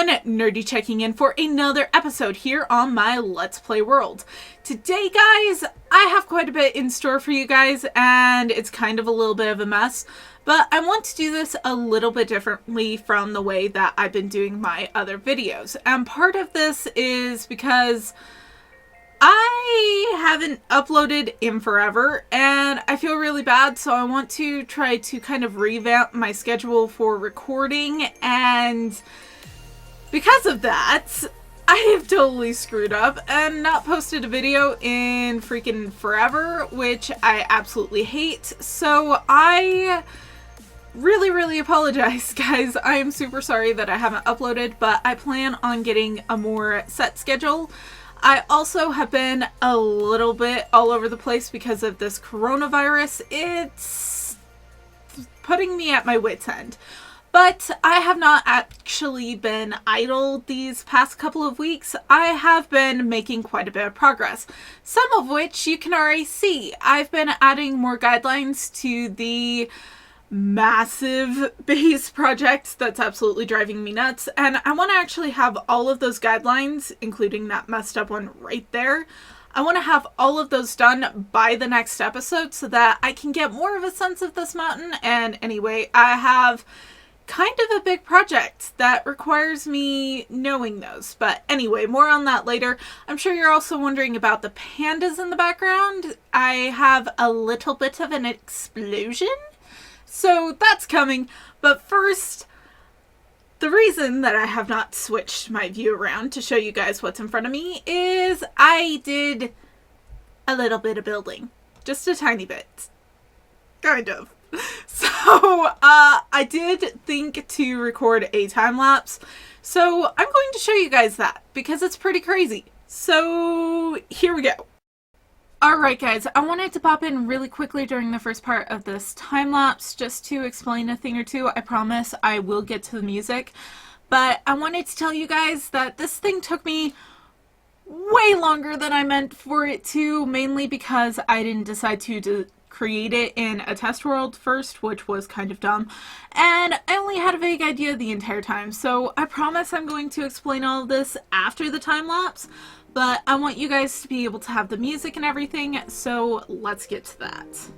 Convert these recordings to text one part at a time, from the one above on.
everyone, Nerdy checking in for another episode here on my Let's Play world. Today, guys, I have quite a bit in store for you guys, and it's kind of a little bit of a mess, but I want to do this a little bit differently from the way that I've been doing my other videos. And part of this is because I haven't uploaded in forever and I feel really bad, so I want to try to kind of revamp my schedule for recording, and because of that, I have totally screwed up and not posted a video in freaking forever, which I absolutely hate. So I really apologize, guys. I am super sorry that I haven't uploaded, but I plan on getting a more set schedule. I also have been a little bit all over the place because of this coronavirus. It's putting me at my wit's end. But I have not actually been idle these past couple of weeks. I have been making quite a bit of progress, some of which you can already see. I've been adding more guidelines to the massive base project that's absolutely driving me nuts, and I want to actually have all of those guidelines, including that messed up one right there. I want to have all of those done by the next episode so that I can get more of a sense of this mountain. And anyway, I have kind of a big project that requires me knowing those. But anyway, more on that later. I'm sure you're also wondering about the pandas in the background. I have a little bit of an explosion, so that's coming. But first, the reason that I have not switched my view around to show you guys what's in front of me is I did a little bit of building. Just a tiny bit. Kind of. So, I did think to record a time lapse. So, I'm going to show you guys that because it's pretty crazy. So, here we go. Alright guys, I wanted to pop in really quickly during the first part of this time-lapse just to explain a thing or two. I promise I will get to the music, but I wanted to tell you guys that this thing took me way longer than I meant for it to, mainly because I didn't decide to create it in a test world first, which was kind of dumb, and I only had a vague idea the entire time. So I promise I'm going to explain all of this after the time-lapse. But I want you guys to be able to have the music and everything, so let's get to that.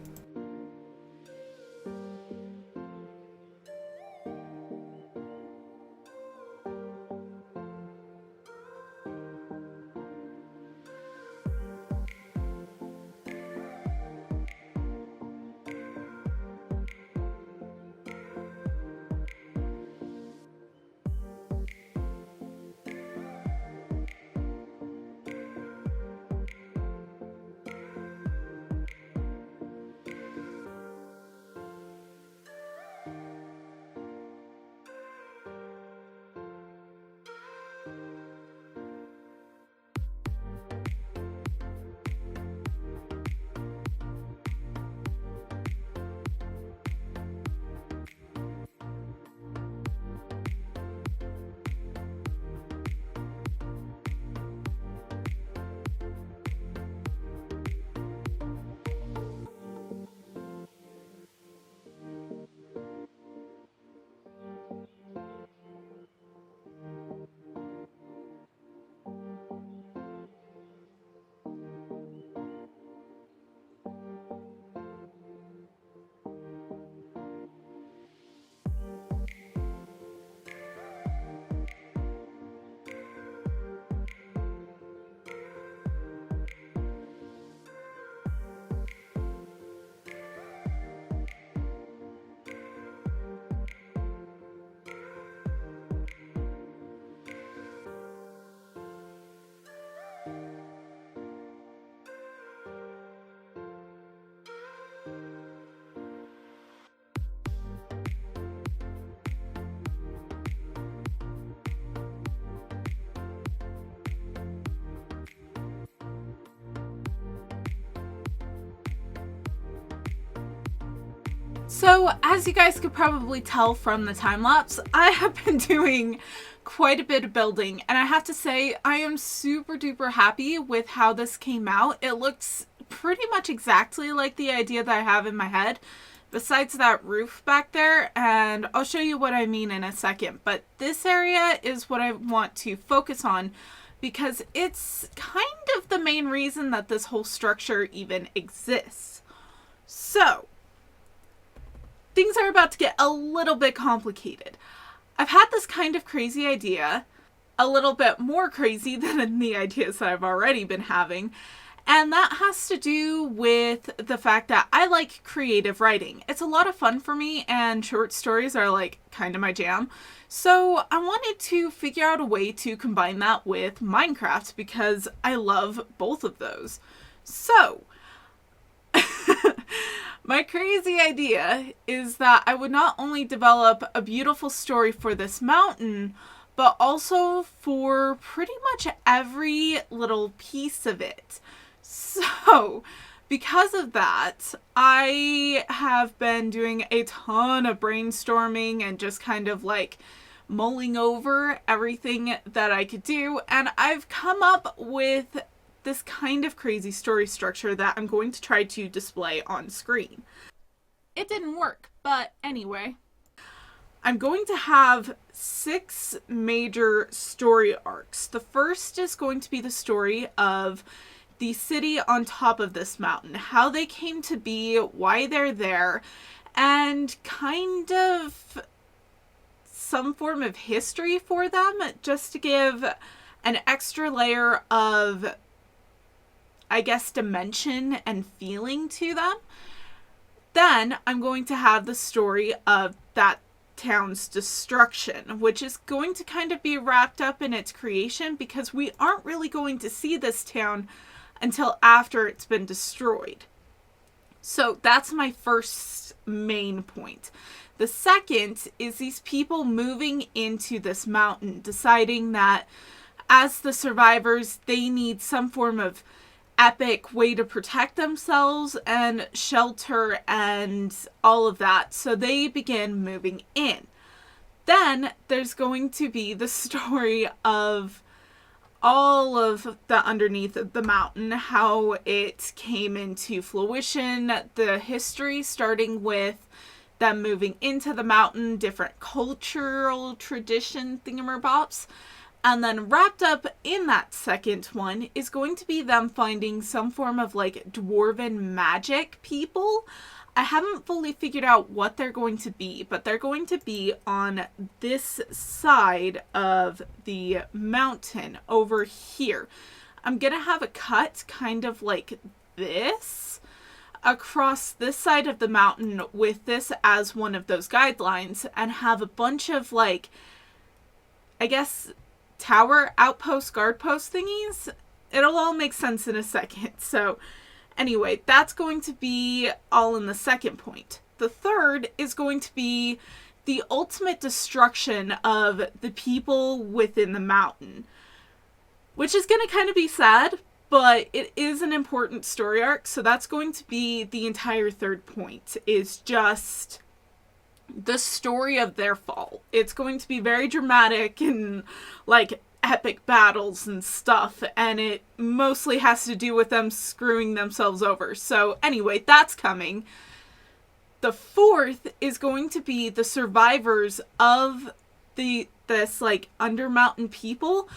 So, as you guys could probably tell from the time-lapse, I have been doing quite a bit of building, and I have to say, I am super duper happy with how this came out. It looks pretty much exactly like the idea that I have in my head, besides that roof back there, and I'll show you what I mean in a second. But this area is what I want to focus on because it's kind of the main reason that this whole structure even exists. So, things are about to get a little bit complicated. I've had this kind of crazy idea, a little bit more crazy than the ideas that I've already been having, and that has to do with the fact that I like creative writing. It's a lot of fun for me, and short stories are like kind of my jam. So I wanted to figure out a way to combine that with Minecraft because I love both of those. So, my crazy idea is that I would not only develop a beautiful story for this mountain, but also for pretty much every little piece of it. So, because of that, I have been doing a ton of brainstorming and just kind of like mulling over everything that I could do, and I've come up with this kind of crazy story structure that I'm going to try to display on screen. It didn't work, but anyway. I'm going to have 6 major story arcs. The first is going to be the story of the city on top of this mountain, how they came to be, why they're there, and kind of some form of history for them, just to give an extra layer of, I guess, dimension and feeling to them. Then I'm going to have the story of that town's destruction, which is going to kind of be wrapped up in its creation because we aren't really going to see this town until after it's been destroyed. So that's my first main point. The second is these people moving into this mountain, deciding that as the survivors, they need some form of epic way to protect themselves and shelter and all of that. So they begin moving in. Then there's going to be the story of all of the underneath of the mountain, how it came into fruition, the history starting with them moving into the mountain, different cultural tradition thingamabobs. And then wrapped up in that second one is going to be them finding some form of like dwarven magic people. I haven't fully figured out what they're going to be, but they're going to be on this side of the mountain over here. I'm going to have a cut kind of like this across this side of the mountain with this as one of those guidelines and have a bunch of like, I guess, tower, outpost, guard post thingies. It'll all make sense in a second. So anyway, that's going to be all in the second point. The third is going to be the ultimate destruction of the people within the mountain, which is going to kind of be sad, but it is an important story arc. So that's going to be the entire third point, is just the story of their fall. It's going to be very dramatic and like epic battles and stuff, and it mostly has to do with them screwing themselves over. So anyway, that's coming. The fourth is going to be the survivors of this like undermountain people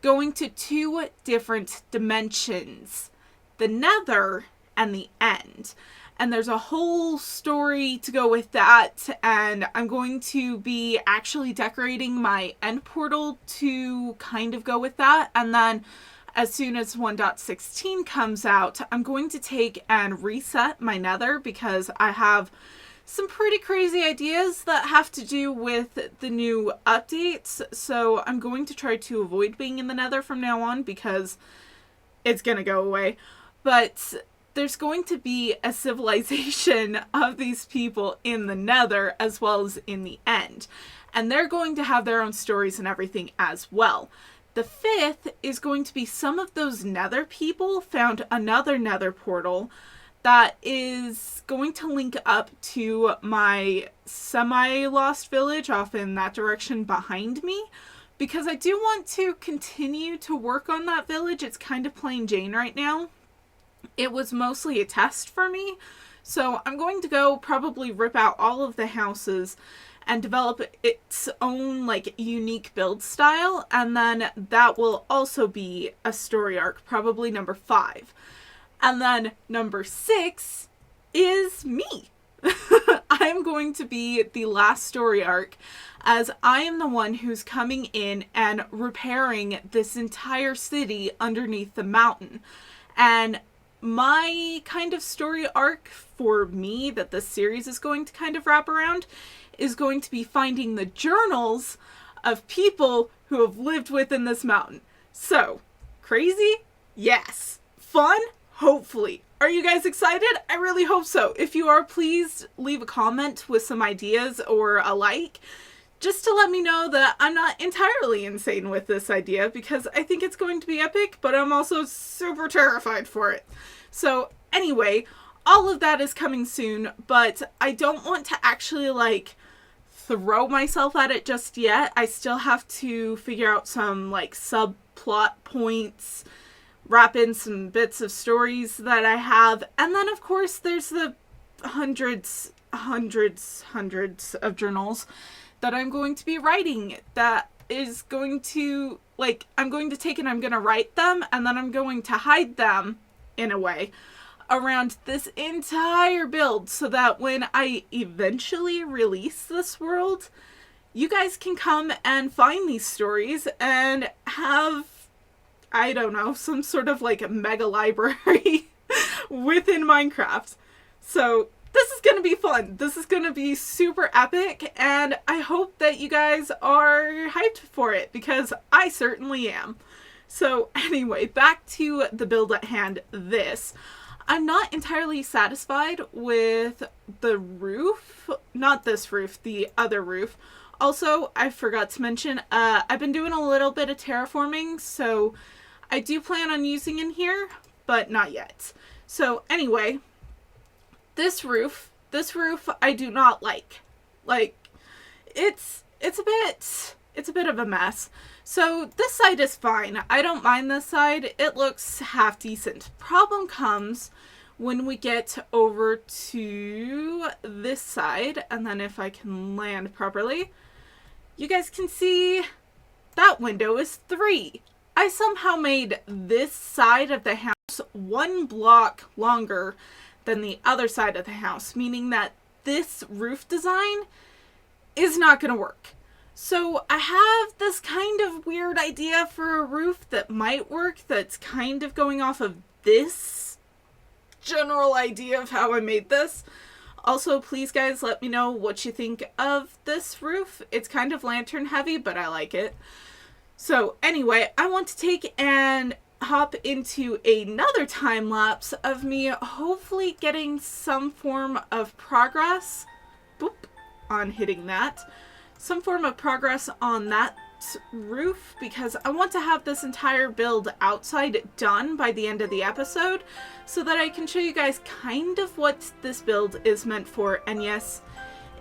going to 2 different dimensions, the Nether and the End. And there's a whole story to go with that, and I'm going to be actually decorating my end portal to kind of go with that. And then as soon as 1.16 comes out, I'm going to take and reset my Nether because I have some pretty crazy ideas that have to do with the new updates. So I'm going to try to avoid being in the Nether from now on because it's going to go away. But there's going to be a civilization of these people in the Nether as well as in the End. And they're going to have their own stories and everything as well. The fifth is going to be some of those Nether people found another Nether portal that is going to link up to my semi-lost village off in that direction behind me. Because I do want to continue to work on that village. It's kind of plain Jane right now. It was mostly a test for me, So I'm going to go probably rip out all of the houses and develop its own like unique build style, and then that will also be a story arc, probably number 5. And then number 6 is me. I'm going to be the last story arc, as I am the one who's coming in and repairing this entire city underneath the mountain. And my kind of story arc for me that this series is going to kind of wrap around is going to be finding the journals of people who have lived within this mountain. So, crazy? Yes. Fun? Hopefully. Are you guys excited? I really hope so. If you are, please leave a comment with some ideas or a like, just to let me know that I'm not entirely insane with this idea, because I think it's going to be epic, but I'm also super terrified for it. So anyway, all of that is coming soon, but I don't want to actually like throw myself at it just yet. I still have to figure out some like subplot points, wrap in some bits of stories that I have, and then of course there's the hundreds of journals that I'm going to be writing that is going to, like, I'm going to take and I'm going to write them, and then I'm going to hide them, in a way, around this entire build, so that when I eventually release this world, you guys can come and find these stories and have, I don't know, some sort of like a mega library within Minecraft. So this is going to be fun. This is going to be super epic, and I hope that you guys are hyped for it, because I certainly am. So anyway, back to the build at hand. I'm not entirely satisfied with the roof. Not this roof, the other roof. Also, I forgot to mention, I've been doing a little bit of terraforming, so I do plan on using in here, but not yet. So anyway, this roof I do not like. Like, it's a bit of a mess. So this side is fine. I don't mind this side. It looks half decent. Problem comes when we get over to this side, and then if I can land properly, you guys can see that window is 3. I somehow made this side of the house 1 block longer than the other side of the house, meaning that this roof design is not going to work. So I have this kind of weird idea for a roof that might work, that's kind of going off of this general idea of how I made this. Also, please guys, let me know what you think of this roof. It's kind of lantern heavy, but I like it. So anyway, I want to take and hop into another time lapse of me hopefully getting some form of progress. Boop, on hitting that. Some form of progress on that roof, because I want to have this entire build outside done by the end of the episode, so that I can show you guys kind of what this build is meant for. And yes,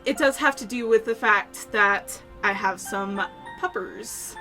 it does have to do with the fact that I have some puppers.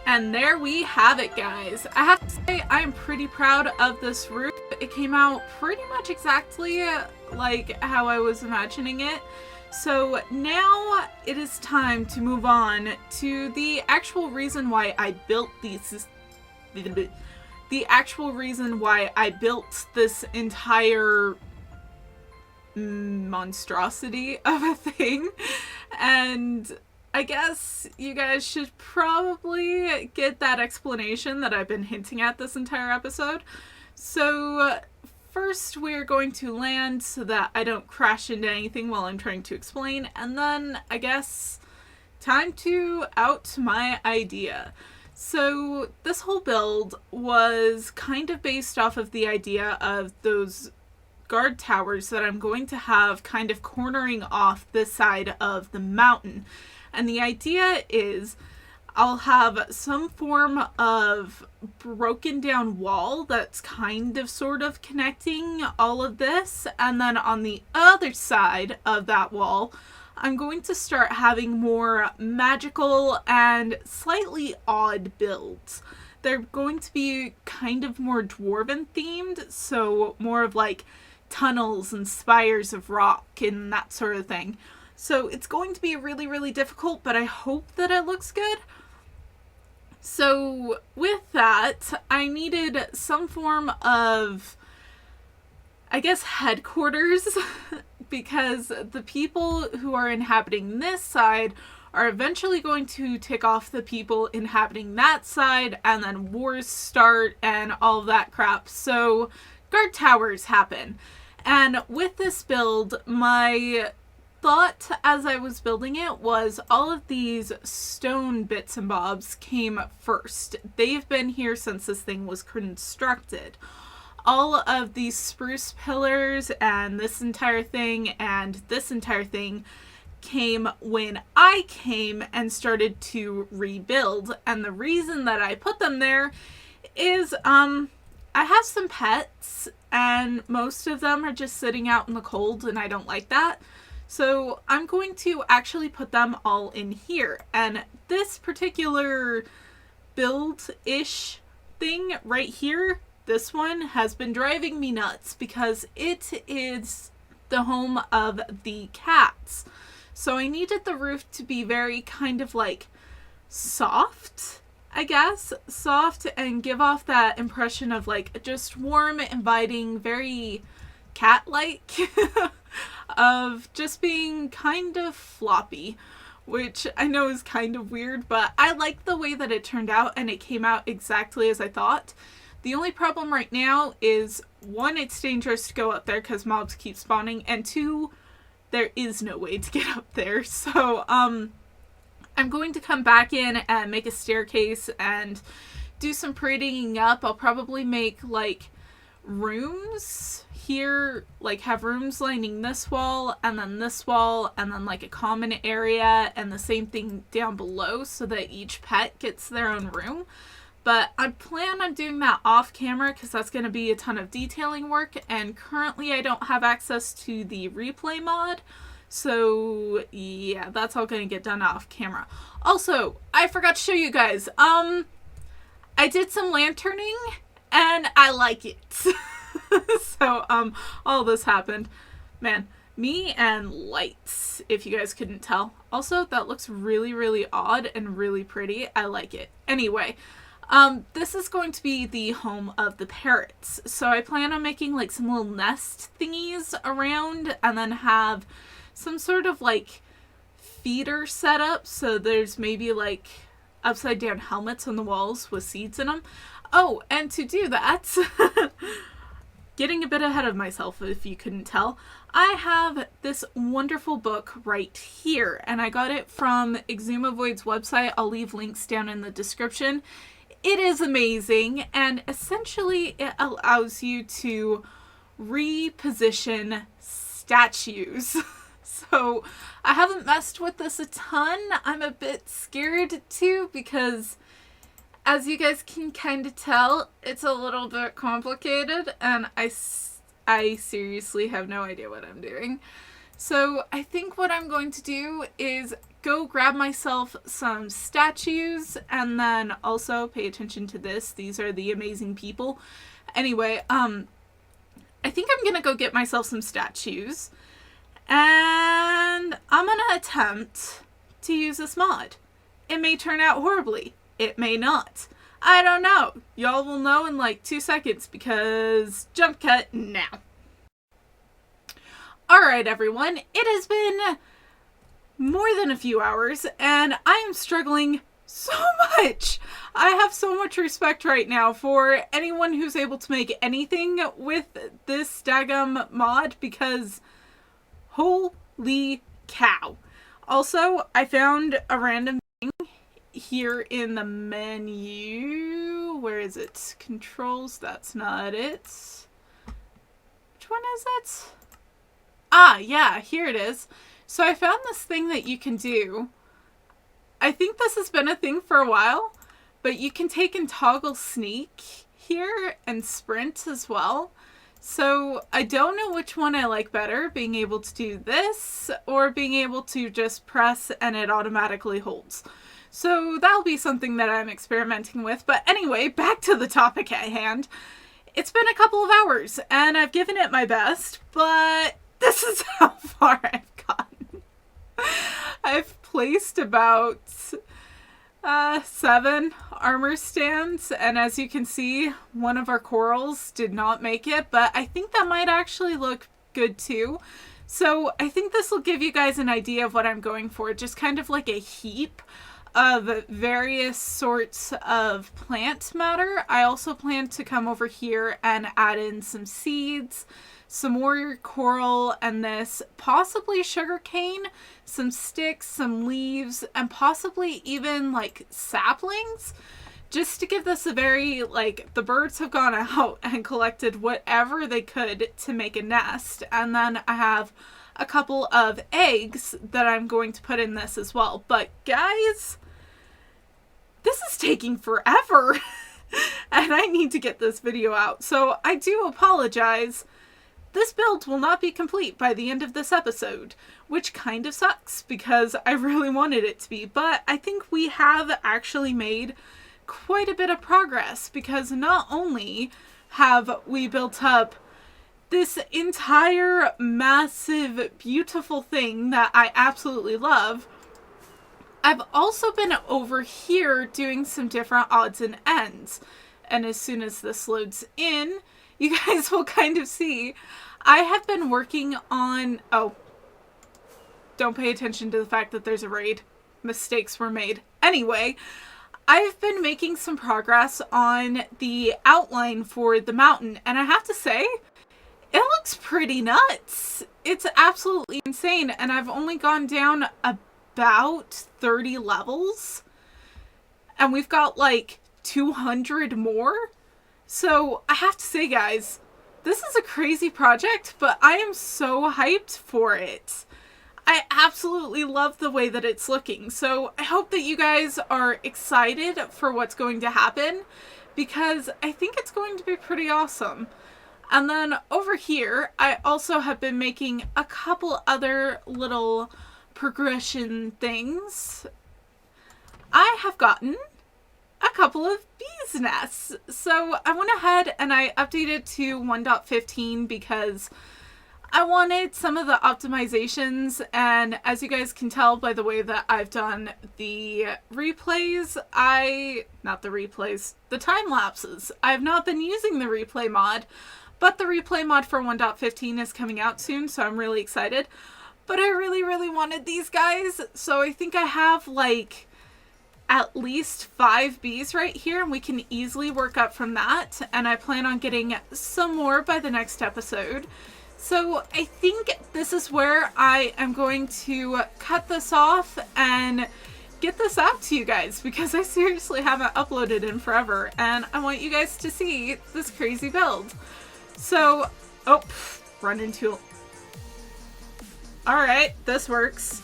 And there we have it, guys. I have to say, I'm pretty proud of this roof. It came out pretty much exactly like how I was imagining it. So now it is time to move on to the actual reason why I built these. The actual reason why I built this entire monstrosity of a thing. And I guess you guys should probably get that explanation that I've been hinting at this entire episode. So first we're going to land so that I don't crash into anything while I'm trying to explain, and then I guess time to out my idea. So this whole build was kind of based off of the idea of those guard towers that I'm going to have kind of cornering off this side of the mountain. And the idea is I'll have some form of broken down wall that's kind of sort of connecting all of this. And then on the other side of that wall, I'm going to start having more magical and slightly odd builds. They're going to be kind of more dwarven themed, so more of like tunnels and spires of rock and that sort of thing. So it's going to be really, really difficult, but I hope that it looks good. So with that, I needed some form of, I guess, headquarters because the people who are inhabiting this side are eventually going to tick off the people inhabiting that side, and then wars start and all of that crap. So guard towers happen. And with this build, my thought as I was building it was all of these stone bits and bobs came first. They've been here since this thing was constructed. All of these spruce pillars and this entire thing came when I came and started to rebuild. And the reason that I put them there is I have some pets and most of them are just sitting out in the cold and I don't like that. So I'm going to actually put them all in here. And this particular build-ish thing right here, this one has been driving me nuts because it is the home of the cats. So I needed the roof to be very kind of like soft, I guess. Soft and give off that impression of like just warm, inviting, very cat-like of just being kind of floppy, which I know is kind of weird, but I like the way that it turned out and it came out exactly as I thought. The only problem right now is, one, it's dangerous to go up there because mobs keep spawning, and two, there is no way to get up there. So I'm going to come back in and make a staircase and do some prettying up. I'll probably make like rooms here, like have rooms lining this wall and then this wall and then like a common area and the same thing down below so that each pet gets their own room. But I plan on doing that off camera because that's going to be a ton of detailing work, and currently I don't have access to the replay mod. So yeah, that's all going to get done off camera. Also, I forgot to show you guys. I did some lanterning and I like it. So all this happened. Man, me and lights, if you guys couldn't tell. Also, that looks really, really odd and really pretty. I like it. Anyway, this is going to be the home of the parrots. So I plan on making like some little nest thingies around and then have some sort of like feeder setup. So there's maybe like upside down helmets on the walls with seeds in them. Oh, and to do that, getting a bit ahead of myself if you couldn't tell, I have this wonderful book right here, and I got it from Xisumavoid's website. I'll leave links down in the description. It is amazing, and essentially it allows you to reposition statues. So I haven't messed with this a ton. I'm a bit scared too because, as you guys can kind of tell, it's a little bit complicated and I seriously have no idea what I'm doing. So I think what I'm going to do is go grab myself some statues and then also pay attention to this. These are the amazing people. Anyway, I think I'm gonna go get myself some statues and I'm gonna attempt to use this mod. It may turn out horribly. It may not. I don't know. Y'all will know in like 2 seconds because jump cut now. Alright everyone, it has been more than a few hours and I am struggling so much. I have so much respect right now for anyone who's able to make anything with this daggum mod because holy cow. Also, I found a random thing here in the menu. Where is it? Controls, that's not it. Which one is it? Ah, yeah, here it is. So I found this thing that you can do. I think this has been a thing for a while, but you can take and toggle sneak here and sprint as well. So I don't know which one I like better, being able to do this or being able to just press and it automatically holds. So that'll be something that I'm experimenting with. But anyway, back to the topic at hand. It's been a couple of hours and I've given it my best, but this is how far I've gotten. I've placed about 7 armor stands, and as you can see, one of our corals did not make it, but I think that might actually look good too. So I think this will give you guys an idea of what I'm going for, just kind of like a heap of various sorts of plant matter. I also plan to come over here and add in some seeds, some more coral, and this possibly sugarcane, some sticks, some leaves, and possibly even like saplings, just to give this a very, like, the birds have gone out and collected whatever they could to make a nest. And then I have a couple of eggs that I'm going to put in this as well. But guys, this is taking forever and I need to get this video out. So I do apologize. This build will not be complete by the end of this episode, which kind of sucks because I really wanted it to be, but I think we have actually made quite a bit of progress because not only have we built up this entire massive, beautiful thing that I absolutely love, I've also been over here doing some different odds and ends, and as soon as this loads in, you guys will kind of see I have been working on, oh, don't pay attention to the fact that there's a raid. Mistakes were made. Anyway, I've been making some progress on the outline for the mountain, and I have to say, it looks pretty nuts. It's absolutely insane, and I've only gone down about 30 levels, and we've got like 200 more. So I have to say, guys, this is a crazy project, but I am so hyped for it. I absolutely love the way that it's looking. So I hope that you guys are excited for what's going to happen because I think it's going to be pretty awesome. And then over here, I also have been making a couple other little progression things. I have gotten a couple of bees nests. So I went ahead and I updated to 1.15 because I wanted some of the optimizations, and as you guys can tell by the way that I've done the replays, the time lapses. I have not been using the replay mod, but the replay mod for 1.15 is coming out soon, so I'm really excited. But I really, really wanted these guys, so I think I have like at least 5 bees right here, and we can easily work up from that, and I plan on getting some more by the next episode. So I think this is where I am going to cut this off and get this out to you guys because I seriously haven't uploaded in forever and I want you guys to see this crazy build. So, oh, run into, alright, this works.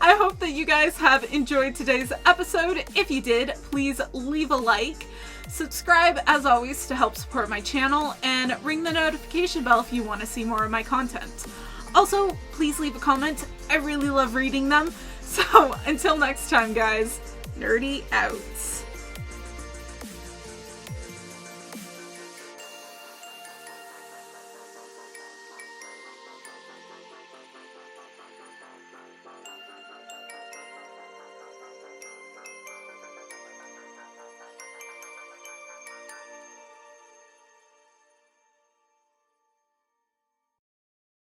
I hope that you guys have enjoyed today's episode. If you did, please leave a like. Subscribe, as always, to help support my channel, and ring the notification bell if you want to see more of my content. Also, please leave a comment. I really love reading them. So, until next time, guys, nerdy out.